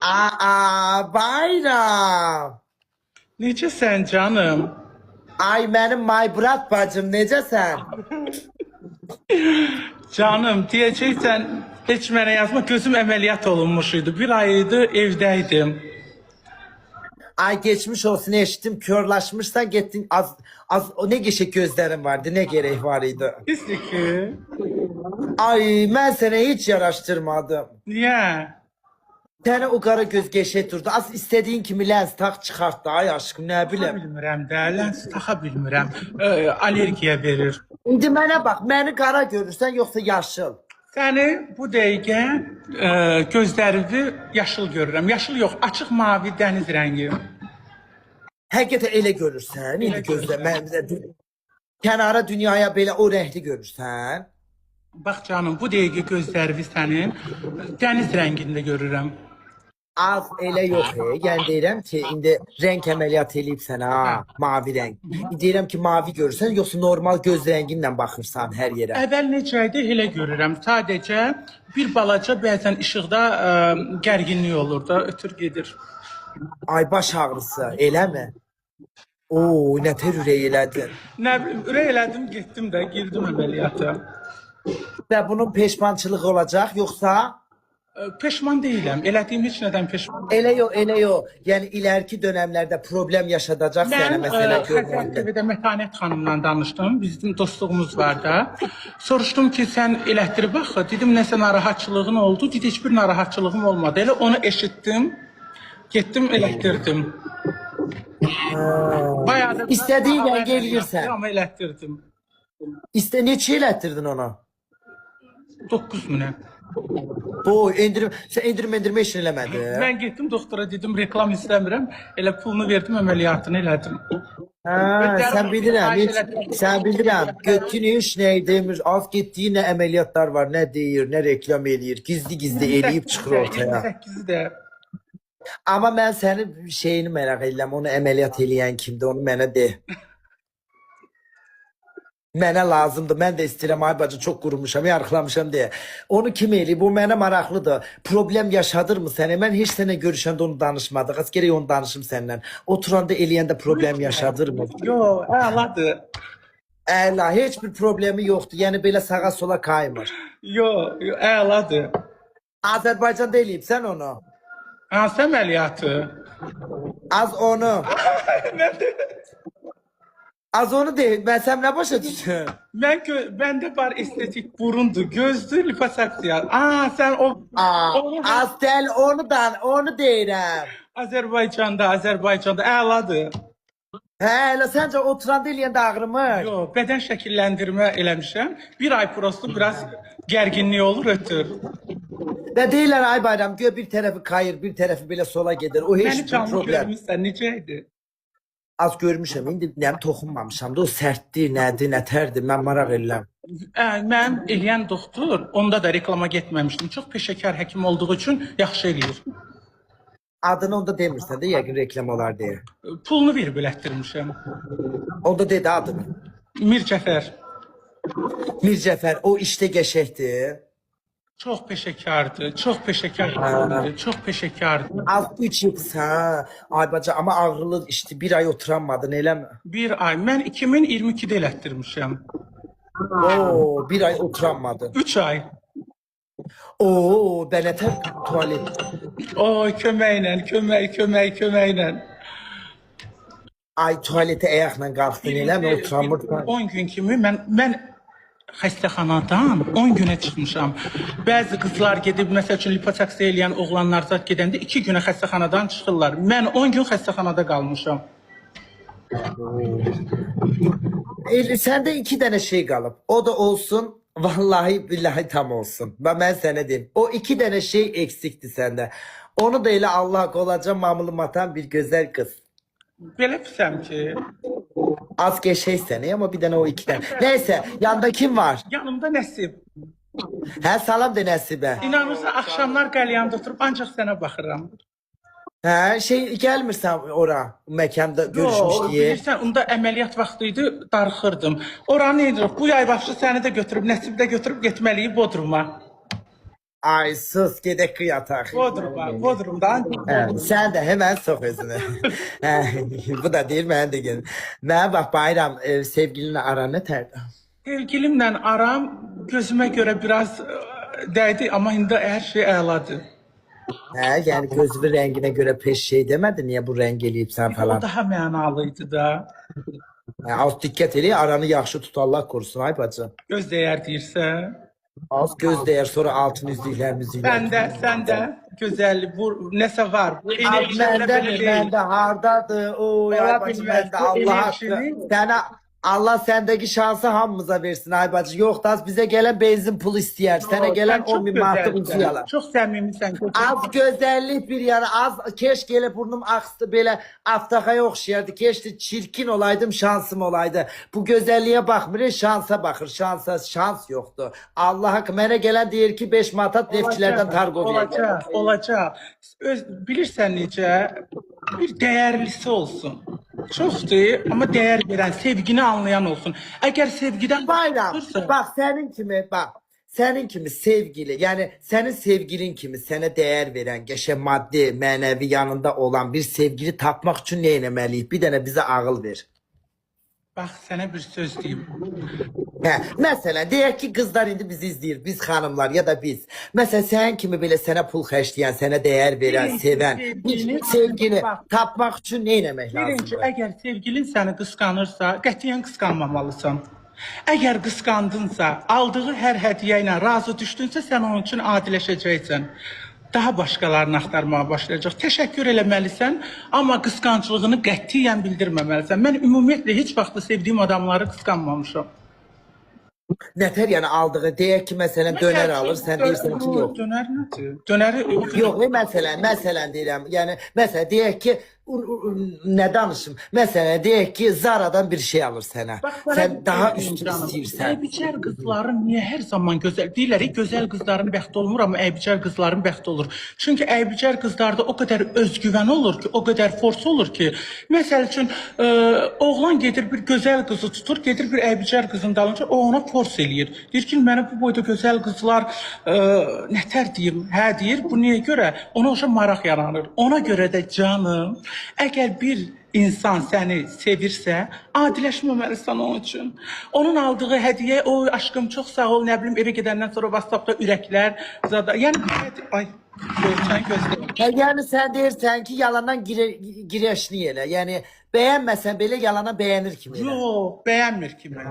Aa, bayram. Necəsən canım? Ay mənim Maybrat bacım necəsən? Canım, deyəcəksən heç mənə yazma, gözüm əməliyyat olunmuş idi. Bir ay idi, evdəydim. Ay geçmiş olsun eşittim körlaşmışsan gittin az o ne geçe gözlerin vardı ne gerek var idi. Pisdir ki. Ay ben seni hiç yaraştırmadım. Niyə? Seni o kara göz geçe durdu. Az istediğin kimi lens tak çıkarttı ay aşkım ne Taxa bileyim. bilmirəm də, lens taxa bilmirəm. Allergiya verir. Şimdi mənə bak beni kara görürsen yoksa yaşıl. Səni bu dəqiqə gözlərimi yaşıl görürəm. Yaşıl yox, açıq mavi dəniz rəngi. Həqiqətən elə görürsən, indi gözlə mən kənara dünyaya belə o renkli görürsən. Bax canım, bu dəqiqə gözlərimi sənin dəniz rəngində görürəm. Az elə yox yəni deyirəm ki, indi renk əməliyyat eləyib sənə ha, mavi rəng. Deyirəm ki, mavi görürsən, yoxsa normal göz rənginlə baxırsan hər yerə. Əvvəl necə idi, elə görürəm. Sadəcə bir balaca bəzən işıqda gərginlik olur da, ötür gedir. Ay baş ağrısı, eləmi? Oo, nə tər ürək elədin. Nə bilim, ürək elədim, getdim də, girdim əməliyyata. Və bunun peşmançılığı olacaq, yoxsa? Peşman deyiləm, elədiyim heç nədən peşman deyiləm. Elə yox. Yəni iləriki dövrlərdə problem yaşadacaq sənə Mən məsələ Xəzər görməndə. TV-də Mətanət xanımla danışdım, bizim dostluğumuz var da. Soruşdum ki, sən elətdirib axı, dedim nəsə narahatçılığın oldu, dedi heç bir narahatçılığım olmadı. Elə onu eşitdim, getdim elətdirdim. Bayağı da İstədiyin haber rəngə eləyirsən. Amma elətdirdim. Neçə elətdirdin onu? 9.000-ə. Boy, sən endirmə işini eləmədin. Mən getdim doktora dedim reklam istəmirəm. Elə pulunu verdim, əməliyyatını elədim. Ha, sən bilirəm. Götün iş nə demir, az getdiyi nə əməliyyatlar var, nə deyir, nə reklam eləyir. Gizli eləyib çıxır ortaya. 8-i də. Amma mən sənin şeyini merak edirəm, onu əməliyyat eləyən kimdir, onu mənə de. Mənə lazımdır, mən də istəyirəm, ay bacı çox qurumuşam, yarıqlamışam deyə. Onu kim eləyib, o mənə maraqlıdır. Problem yaşadır mı sənə? Mən heç sənə görüşəndə onu danışmadıq, az gerək onu danışım səndən. Oturanda eləyəndə problem yaşadır mı? Yo, əladır. Əla, heç bir problemi yoxdur, yəni belə sağa sola kaymır. Yo, əladır. Azərbaycanda eləyib sən onu. Hansı əməliyyatı? Az onu. Az onu deyil, mən sən nə başa düşün? Məndə var estetik burundur, gözdür, liposaksiya. Sən o... Az deyil, onu deyirəm. Azərbaycanda əladır. Hə, elə səncə oturanda eləyəndə ağrımır? Yo, bədən şəkilləndirmə eləmişəm. Bir ay prosto biraz gərginlik olur, ötür. Və deyirlər ay bayram, gör bir tərəfi kayır, bir tərəfi belə sola gedir. O heç Məni bir canlı problem. görmüşsən, necə idi? Az görmüşəm, indi nəm toxunmamışam da o sərtdir, nədir, nətərdir, mən maraq edirəm. Mən eləyən doktor, onda da reklama getməmişdim. Çox peşəkar həkim olduğu üçün yaxşı eləyir. Adını onda demirsən də, yəqin reklam olar deyə. Pulunu verib elətdirmişəm. Onda dedi adını. Mir Cəfər. Mir Cəfər, o işdə qəşəkdir. Çox peşəkardır, çox peşəkar həkimdir, çox peşəkardır. Az 3 ilsən, ay baca, amma ağrılı işdi, bir ay oturanmadın, eləmi? Bir ay, mən 2022-də elətdirmişəm. Oo, bir ay oturanmadın. 3 ay. Oo, bənətər tualet. Oy, köməklə. Ay, tualetə ayaqla qalxdın, eləmi? Oturanmırdın. 10 gün kimi mən xəstəxanadan 10 günə çıxmışam. Bəzi qızlar gedib, məsəl üçün liposaksiya eləyən oğlanlar zat gedəndə 2 günə xəstəxanadan çıxırlar. Mən 10 gün xəstəxanada qalmışam. Səndə 2 dənə şey qalıb. O da olsun, vallahi billahi tam olsun. Mən sənə deyim, o 2 dənə şey eksikdir səndə. Onu da elə Allah qolaca mamılım atan bir gözəl qız. Belə pisəm ki, Az geçeysən, amma bir dənə o 2 dənə. Neyse, yanda kim var? yanımda Nəsib. Hə, salam de Nəsibə. İnanırsa axşamlar qəlyanda oturub ancaq sənə baxıram. Hə, gəlmirsən ora, məkanda görüşmüş deyə. Bilirsən, onda əməliyyat vaxtı idi, darıxırdım. Oranı edir, bu yay başlı səni də götürüb, Nəsib də götürüb getməliyik Bodruma. Ay sus gedək qıyataq. Bodrumdan. Sen de hemen sok özünü. Bu da değil ben de gelin. Ne bak Bayram sevgilinle aran ne terdi? Sevgilimlə aram gözümə görə biraz dəydi, amma indi hər şey əladır. Yani gözünün rengine göre peş şey demedi. Niye bu renk eləyib sen O falan. daha mənalıydı da. Az dikkat elə aranı yaxşı tut Allah korusun ay bacı. Göz dəyər deyirsə. Az göz değer sonra altın üzlükler müzikler. Sən də gözəllik, bu nəsə var. Bu Abi enerjilərlə belə deyil. bende hardadır. Oy Ola ay bacı bilməz. bende Bu Allah hakkı. enerjinin- Allah sendeki şansı hamımıza versin ay bacı. Yok da bize gelen benzin pul isteyer. Sana gelen Sən çox 10 bin manatlık gözəlsən, uzuyalar. Çox səmimisən. Az güzellik bir yana az keşke elə burnum aksdı belə aftaxaya oxşayardı. Keşke çirkin olaydım şansım olaydı. Bu güzelliğe bakmır şansa bakır. Şans yoktu. Allah hakkı mənə gələn deyir ki 5 matat neftçilərdən tarqoviyə. Olacaq. Bilirsən necə bir dəyərlisi olsun. Çoxdur, amma dəyər verən, sevgini anlayan olsun. Əgər sevgidən Bayram baxırsa- bak senin kimi sevgili yani senin sevgilin kimi sana değer veren geçe maddi manevi yanında olan bir sevgili tapmak için ne etmeliyik? Bir tane bize ağıl ver. Bax, sənə bir söz deyim. Mesela deyək ki kızlar indi bizi izləyir, biz hanımlar ya da biz. Mesela sen kimi belə sənə pul xərcləyən, sənə değer veren, seven bir sevgini tapmak için ne etmək Birinci, lazımdır? əgər sevgilin səni qısqanırsa, qətiyyən qısqanmamalısan. Əgər qısqandınsa, aldığı hər hədiyyə ilə razı düşdünsə, sən onun üçün adiləşəcəksən. Daha başqalarını axtarmağa başlayacaq. Təşəkkür eləməlisən, amma qısqanclığını qətiyyən bildirməməlisən. Mən ümumiyyətlə heç vaxt sevdiyim adamları qısqanmamışam. Nətər yəni aldığı deyək ki məsələn dönər alır, sən deyirsən ki yox. Dönər nədir? Dönəri Yox, məsələn deyirəm. Yəni məsələn deyək ki nə danışım? Məsələn deyək ki Zara'dan bir şey alır sənə. Sən daha üstün istəyirsən. Əybicər qızların niyə hər zaman gözəl deyirlər? Gözəl qızların bəxti olmur, amma əybicər qızların bəxti olur. Çünki əybicər qızlarda o qədər özgüvən olur ki, o qədər force olur ki, məsəl üçün oğlan gedir bir gözəl qızı tutur, gedir bir əybicər qızın dalınca, o ona force eləyir. Deyir ki, mənə bu boyda gözəl qızlar nətər deyim, hə deyir. Bu niyə görə? Ona oşa maraq yaranır. Ona görə də canım, əgər bir insan səni sevirsə, adiləşməməlisən onun üçün. Onun aldığı hədiyyə, o aşkım çox sağ ol, nə bilim evə gedəndən sonra WhatsAppda ürəklər, zada. Yəni ay gözlə. Yəni sən deyirsən ki, yalandan girəşni elə. Yəni bəyənməsən belə yalana bəyənir kimi elə. Yox, bəyənmir kimi.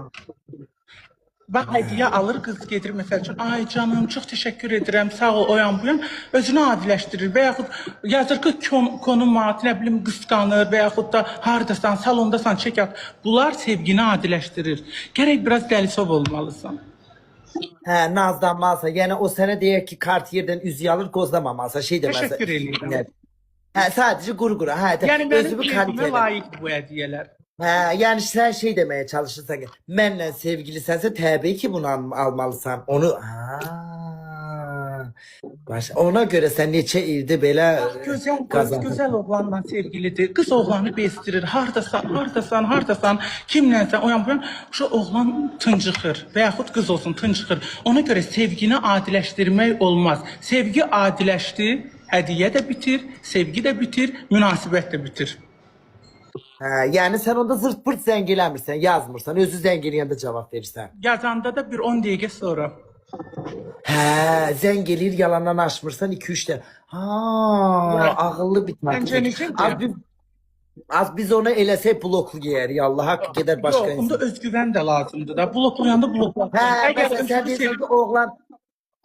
Bax, hədiyyə alır, qız gedir məsəl üçün, ay canım, çox təşəkkür edirəm, sağ ol, oyan buyan, özünü adiləşdirir və yaxud yazır ki, konum at, nə bilim, qısqanır və yaxud da hardasan, salondasan, çək at. Bunlar sevgini adiləşdirir. Gərək biraz dəlisov olmalısan. Hə, nazlanmalısan. Yəni o sənə deyək ki, kart yerdən üzüyü alır, qozlamamalsan, şey deməlisən. Təşəkkür edirəm. Hə, sadəcə quru-quru. Hə, Yəni mənim özümü keyfimə kalitəli. layiqdir bu hədiyyələr. Hə, yəni sən şey deməyə çalışırsan ki, mənlə sevgilisənsə təbii ki bunu almalısan. Onu ona görə sən neçə ildir belə Gözəl qız, qazandın. gözəl oğlanla sevgilidir. Qız oğlanı bezdirir. Hardasan, kimlənsə oyan buyan, şu oğlan tıncıxır və yaxud qız olsun tıncıxır. Ona görə sevgini adiləşdirmək olmaz. Sevgi adiləşdi, hədiyyə də bitir, sevgi də bitir, münasibət də bitir. Hə, yəni sən onda zırt pırt zəng eləmirsən, yazmırsan, özü zəng eləyəndə cavab verirsən. Yazanda da bir 10 dəqiqə sonra. Hə, zəng eləyir, yalandan açmırsan 2-3 də. Ha, ağıllı bir Məncə taktik. necədir? Az biz onu eləsək bloklu yeyərik. Allah haqqı gedər başqa Yox, onda insan. özgüvən də lazımdır da. Bloklayanda blokla. Hə, Əgər məsələn sən deyirsən ki,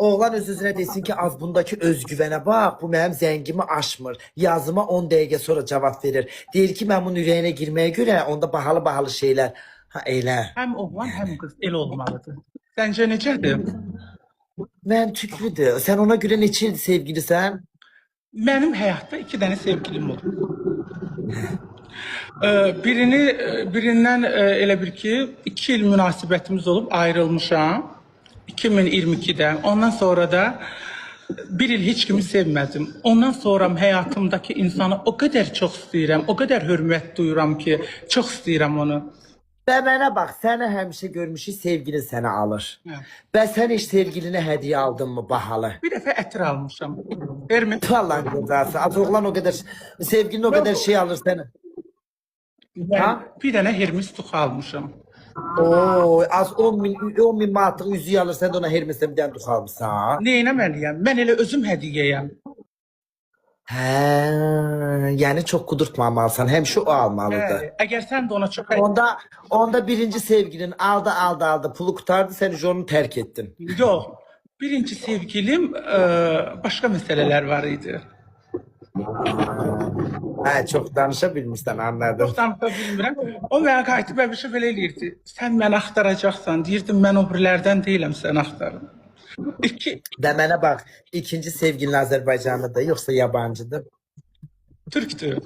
oğlan öz-özünə desin ki, az bundakı özgüvənə bax, bu mənim zəngimi aşmır. Yazıma 10 dəqiqə sonra cavab verir. Deyir ki, mən bunun ürəyinə girməyə görə onda bahalı şeylər. Ha, elə. Həm oğlan, həm qız el olmalıdır. Səncə necədir? Mən tüklüdür. Sən ona görə neçə ildir sevgilisən? Mənim həyatda 2 dənə sevgilim olub. Birindən elə bir ki, 2 il münasibətimiz olub, ayrılmışam. 2022'də. Ondan sonra da 1 il heç kimi sevmədim. Ondan sonra həyatımdakı insanı o qədər çox istəyirəm, o qədər hörmət duyuram ki, çox istəyirəm onu. Və mənə bax, səni həmişə görmüşük, sevgilin səni alır. Hə. Və sən heç sevgilinə hədiyyə aldın mı bahalı? Bir dəfə ətir almışam. Vermir. Allah'ın cezası. Az oğlan o kadar, sevgilin o kadar şey alır seni. Mən bir dənə Hermes tuxu almışam. Oo, az 10 bin manatlıq üzüyü alır, sən də ona Hermes'e bir dənə dux almışsan. Neynəməliyəm? Mən elə özüm hədiyyəyəm. Yani çok kudurtmamalısan. Hem şu o almalıdır. Bəli. Əgər sən də ona çox Onda birinci sevgilin aldı. Pulu kurtardı, sen onu terk ettin. Yox. Birinci sevgilim başqa məsələlər var idi. Çok danışabilmişsən, anladım. Çox danışa bilmirəm. O mənə qayıtıb bir şey belə eləyirdi. Sən məni axtaracaqsan. Deyirdim, mən o birilərdən deyiləm, sən axtarın. İki, Və mənə bax, ikinci sevgilin Azərbaycanlıdır, yoxsa yabancıdır? türkdür.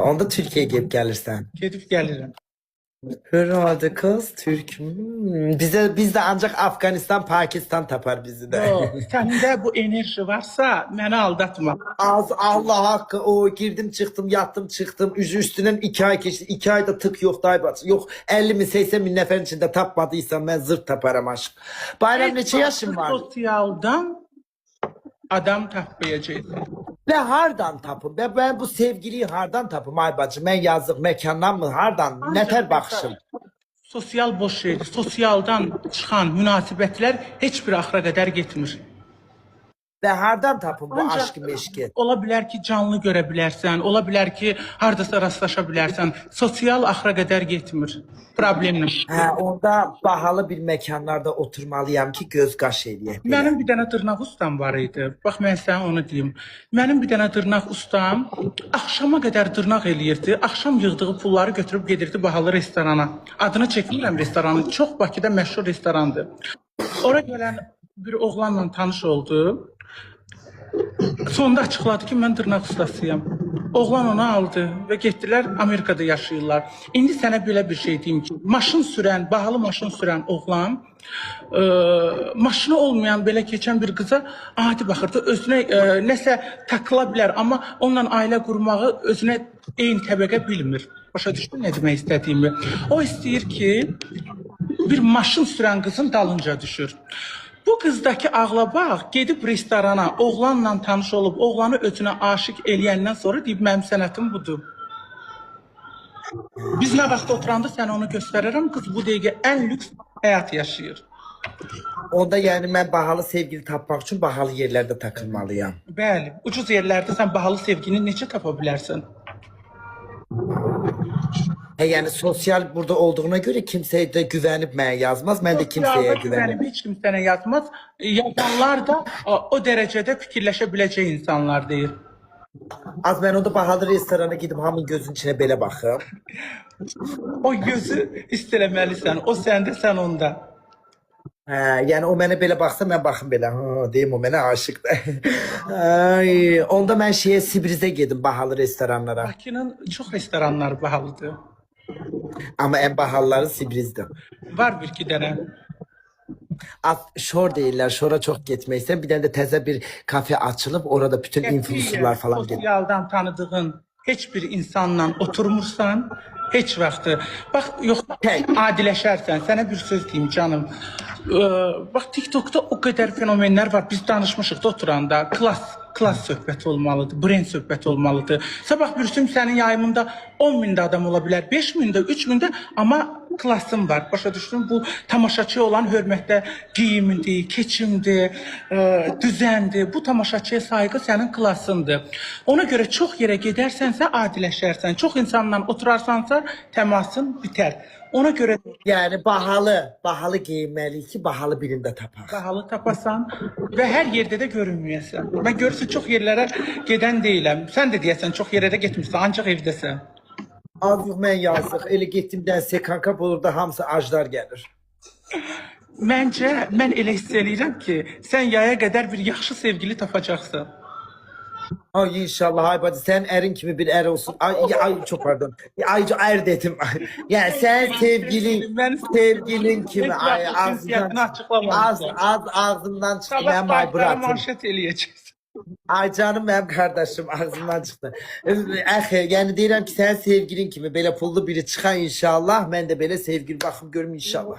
Onda Türkiye'ye gelip gelirsən. Gedib gəlirəm. Herhalde kız Türk. Biz de ancak Afganistan, Pakistan tapar bizi de. Yox, səndə bu enerji varsa, məni aldatma. Allah hakkı, o girdim çıktım yattım çıktım üstünden 2 ay geçti, 2 ayda tık yok daybat yok 50 bin 80 bin neferin içinde tapmadıysan ben zırt taparım aşk. Bayram neçə yaşın var? Sosialdan adam tapmayacaqsan. Ve hardan tapım? Ben bu sevgiliyi hardan tapım ay bacı? Ben yazdık mekandan mı? Hardan? Neter bakışım? Sosial boş şeydir. Sosialdan çıxan münasibətlər heç bir axıra qədər getmir. Ve hardan tapım bu Ancaq aşkı meşki? Ola bilər ki, canlı görə bilərsən, ola bilər ki, hardasa rastlaşa bilərsən. Sosial axıra qədər getmir. Problemlə. Onda bahalı bir mekanlarda oturmalıyam ki göz qaş eləyək. Mənim bir dənə dırnaq ustam var idi. Bax, mən sənə onu deyim. Mənim bir dənə dırnaq ustam axşama qədər dırnaq eləyirdi. Axşam yığdığı pulları götürüb gedirdi bahalı restorana. Adını çəkmirəm restoranın. Çox Bakıda məşhur restorandır. Ora gələn bir oğlanla tanış oldu. Sonunda açıqladı ki, mən dırnaq ustasıyam. Oğlan onu aldı və getdilər Amerikada yaşayırlar. İndi sənə belə bir şey deyim ki, bahalı maşın sürən oğlan maşını olmayan belə keçən bir qıza adi baxırdı. Özünə nəsə takıla bilər, amma onunla ailə qurmağı özünə eyni təbəqə bilmir. Başa düşdün nə demək istədiyimi? O istəyir ki, bir maşın sürən qızın dalınca düşür. Bu qızdakı ağlabağ gedib restorana, oğlanla tanış olub, oğlanı özünə aşiq eləyəndən sonra deyib, mənim sənətim budur. Biz nə vaxt oturanda sənə onu göstərirəm, qız bu dəqiqə ən lüks həyat yaşayır. Onda yani ben bahalı sevgili tapmak için bahalı yerlerde takılmalıyam. Bəli, ucuz yerlərdə sən bahalı sevgini necə tapa bilərsən? Yani sosyal burada olduğuna göre kimseye de güvenip ben yazmaz. Ben de kimseye güvenim. Heç kim sənə yazmaz. Yazanlar da o dərəcədə fikirləşə biləcək insanlar deyir. Az ben onda bahalı restorana gidip hamın gözün içine böyle bakım. O gözü istələməlisən, o səndə, sən onda. Yani o mənə belə baxsa mən baxım belə. Deyim o mənə aşıqdır. Ay, onda mən Sibriz'e gedim bahalı restoranlara. Bakının çox restoranları bahalıdır. Ama en bahalıları Sibriz'dir. Var bir iki dənə. Şor değiller. Şora çok gitmeysen bir tane de teze bir kafe açılıp orada bütün influencerlar falan gelir. Sosialdan tanıdığın heç bir insanla oturmursan, heç vaxtı. Bax, yox, adiləşərsən. Sənə bir söz deyim canım. Bax, TikTokda o qədər fenomenlər var. Biz danışmışıq da oturanda. Klass söhbəti olmalıdır, brend söhbəti olmalıdır. Sabah bürsüm sənin yayımında 10 mində adam ola bilər, 5 mində, 3 mində, amma klassım var. Başa düşdün, bu tamaşaçıya olan hörmətdə geyimdir, keçimdir, düzəndir. Bu tamaşaçıya sayğı sənin klassındır. Ona görə çox yerə gedərsənsə adiləşərsən, çox insanla oturarsansa təmasın bitər. Ona görə yani bahalı giyinmeli ki bahalı birinde tapar. bahalı tapasan və hər yerdə də görünməyəsən. Mən görürsən çox yerlərə gedən deyiləm. Sən də deyəsən çox yerə də getmirsən, ancaq evdəsən. Az yox mən yazıq. Elə getdimdən sekankap olur da hamısı ajdar gəlir. Məncə, mən elə hiss eləyirəm ki, sən yaya qədər bir yaxşı sevgili tapacaqsan. Ay inşallah ay bacı sen erin kimi bir er olsun. Ay çok pardon. Ay er dedim. Yani sen sevgilin kimi ay ağzından çıktı. Ben ay bırak. Manşet eləyəcəksən. Ay canım benim kardeşim ağzımdan çıktı. Əxi, yəni deyirəm ki, sənin sevgilin kimi belə pullu biri çıxan inşallah, mən də belə sevgili baxım görüm inşallah.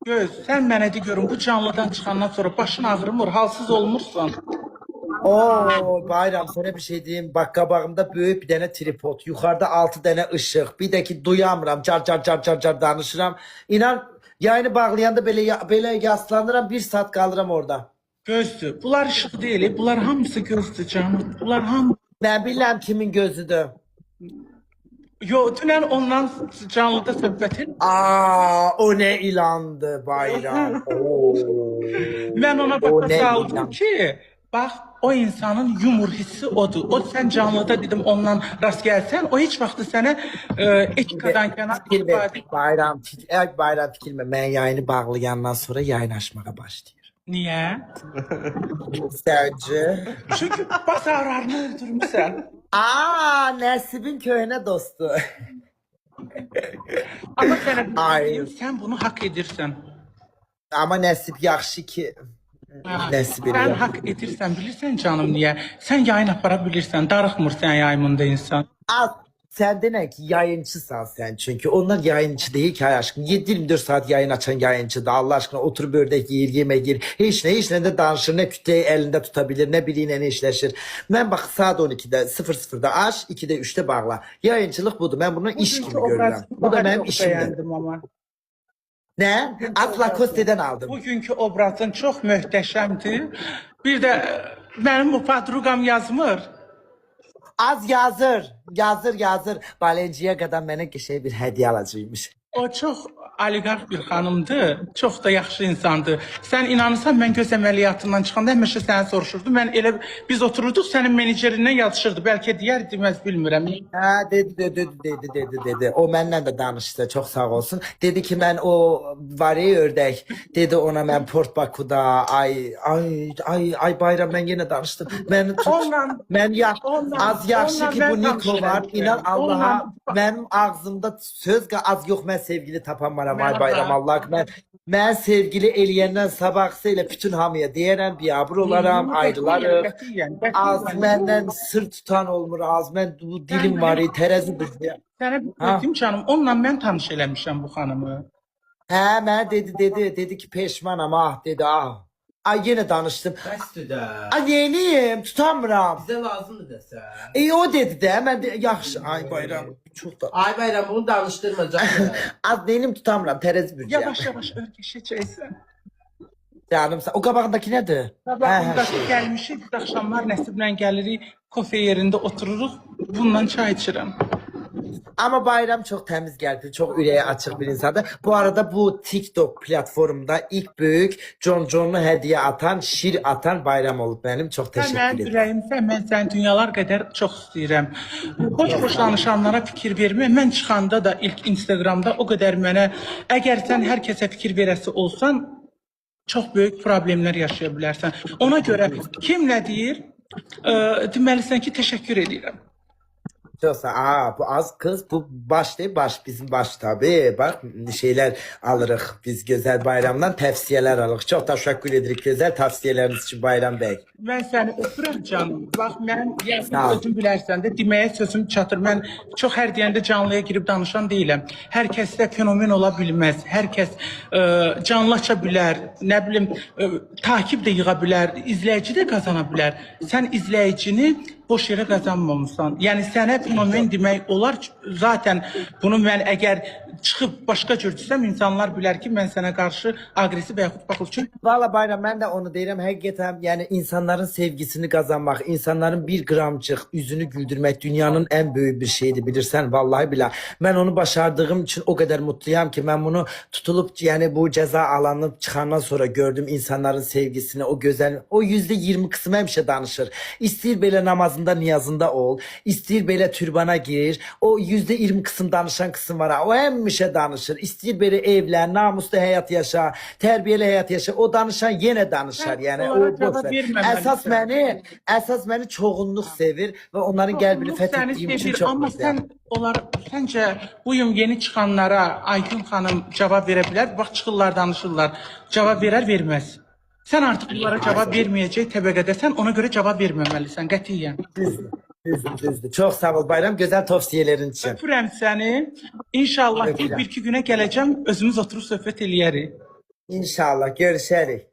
Göz, sən mənə de görüm bu canlıdan çıxandan sonra başın ağrımır, halsız olmursan. Oo Bayram, sana bir şey diyeyim. Bak qabağımda böyük bir dənə tripod, yuxarıda 6 dənə ışıq, bir də ki duyamıram, car danışıram. İnan yayını bağlayanda belə yaslanıram, 1 saat qalıram orada. Gözdür. Bunlar işıq deyil, bunlar hamısı gözdür canım. Bunlar hamısı. Mən bilirəm kimin gözüdür. Yo, dünən ondan canlıda söhbət etdim. Aa, o ne ilandı Bayram. Oo. Mən ona O başa ne saldım ilan. ki, bax o insanın yumor hissi odur. O sən canlıda dedim ondan rast gəlsən, o heç vaxt sənə etikadan kənar Fikirme, Bayram fikirme. Ben yayını bağlayandan sonra yayın açmaya başlayır. Niyə? Sence? Çünki bazarlarını öldürmüsən. Aa, Nesib'in köhne dostu. Amma sənə Ay. deyim, sən bunu haqq edirsən. Ama Nesib yaxşı ki. Nesib Sən edir. haqq edirsən, bilirsən canım niyə? Sən yayın apara bilirsən, darıxmırsan yayımında insan. Az, sen de ne ki yayıncısan sen çünkü. Onlar yayıncı değil ki ay aşkım. 7-24 saat yayın açan yayıncı da Allah aşkına oturup ördek yiyir, yemek yer. Hiç ne de danışır, ne kütleyi elinde tutabilir, ne biriyle ne işleşir. Ben bak saat 12'de 00'da aç, 2'de 3'te bağla. Yayıncılık budur. Ben bunu iş gibi görürüm. Bu da benim işimdir. Beğendim ama. Ne? Atla Koste'den aldım. Bugünkü obrazın çox möhtəşəmdir. Bir də mənim o padruqam yazmır. Az yazır. Balenciye kadar bana şey bir hediye alacakmış. O çox oliqarx bir xanımdır. Çox da yaxşı insandır. Sən inanırsan mən göz əməliyyatından çıxanda həmişə səni soruşurdu. Mən elə biz otururduq sənin menecerindən yazışırdı. Bəlkə deyər deməz bilmirəm. Ha dedi. O benden de danıştı. Çok sağ olsun. Dedi ki ben o var ya ördek. Dedi ona ben Port Baku'da ay Bayram ben yine danıştım. Ben tut. Ben ya az yaxşı ki bu Niko var. İnan Allah'a benim ağzımda söz az yok ben sevgili tapanmaram ay Bayram Allah ben sevgili eləyəndən sabahsı ilə bütün hamıya deyərəm, biabır olaram, ayrılarım. Az məndən sır tutan olmur, az mən bu dilim var, tərəzidir. Sənə dedim canım, onunla mən tanış eləmişəm bu xanımı. Hə, mənə dedi ki peşmanam, dedi, Ay yine danıştım. Bəsdir də. Ay yeniyim, tutamıram. Bizə lazımdır desə. O dedi də, mən de yaxşı, ay Bayram, çox da. Ay Bayram bunu danışdırma canım. Az değilim tutamıram, tərəzi bürcəyəm. Yavaş örgəşəcəksən. Canım, o qabağındakı nədir? Qabağındakı gəlmişik, biz axşamlar Nəsiblə gəlirik, kofe yerində otururuq, bundan çay içirəm. Ama Bayram çok temiz geldi. Çok yüreğe açık bir insandı. Bu arada bu TikTok platformunda ilk büyük John'u hediye atan, şir atan Bayram olup benim. Çok Sən teşekkür mənim ederim. ürəyimsən, mən səni dünyalar qədər çox istəyirəm. Boş danışanlara fikir vermə. Mən çıxanda da ilk Instagramda o qədər mənə, əgər sən hər kəsə fikir verəsi olsan, çox böyük problemlər yaşaya bilərsən. Ona görə kim nə deyir, deməlisən ki, təşəkkür edirəm. Çok bu az kız, bu baş değil, baş bizim baş tabii. Bak şeyler alırıq biz Güzel Bayramdan tavsiyeler alırıq. Çok teşekkür edirik güzel tavsiyeleriniz için Bayram Bey. Mən səni öpürəm canım. Bax mən Sağ ol. yazın sözüm bilərsən də deməyə sözüm çatır. Mən çox hər deyəndə canlıya girib danışan deyiləm. Hər kəsdə fenomen ola bilməz. Hər kəs canlı aça bilər. Nə bilim takib də yığa bilər, izləyici də qazana bilər. Sən izləyicini boş yerə qazanmamısan. Yəni sənə fenomen demək olar ki, zaten bunu mən əgər çıxıb başqa cür desəm insanlar bilər ki, mən sənə qarşı aqressiv və yaxud baxıl. Çünki Valla Bayram ben de onu derim. Hakikaten yani insanların sevgisini kazanmak, insanların bir gramcık yüzünü güldürmek dünyanın en büyük bir şeydi bilirsen vallahi bile. Ben onu başardığım için o kadar mutluyum ki ben bunu tutulup yani bu ceza alanı çıkandan sonra gördüm insanların sevgisini, o güzel, o %20 kısmı hemşe danışır. İstir böyle namazında niyazında ol, istir böyle türbana gir, o %20 kısım danışan kısım var ha, o hemşe danışır. İstir böyle evlen, namuslu hayat yaşa, terbiyeli hayat yaşa, o danışan yine danışar yani. O boş ver. Əsas məni çoğunluq sevir və onların qəlbini fəthetdiyim için çok amma mutluyum. sən onlar səncə bu yum yeni çıxanlara Aygün xanım cavab verə bilər? Bax çıxırlar danışırlar. Cavab verər, verməz. Sən artıq bunlara cavab verməyəcək təbəqədəsən, ona görə cavab verməməlisən qətiyyən. Düzdür. Çok sağ ol Bayram. Güzel tavsiyelerin için. Öpürəm səni. İnşallah Öpürəm. bir iki günə gələcəm, özümüz oturub söhbət eləyərik. İnşallah görüşerik.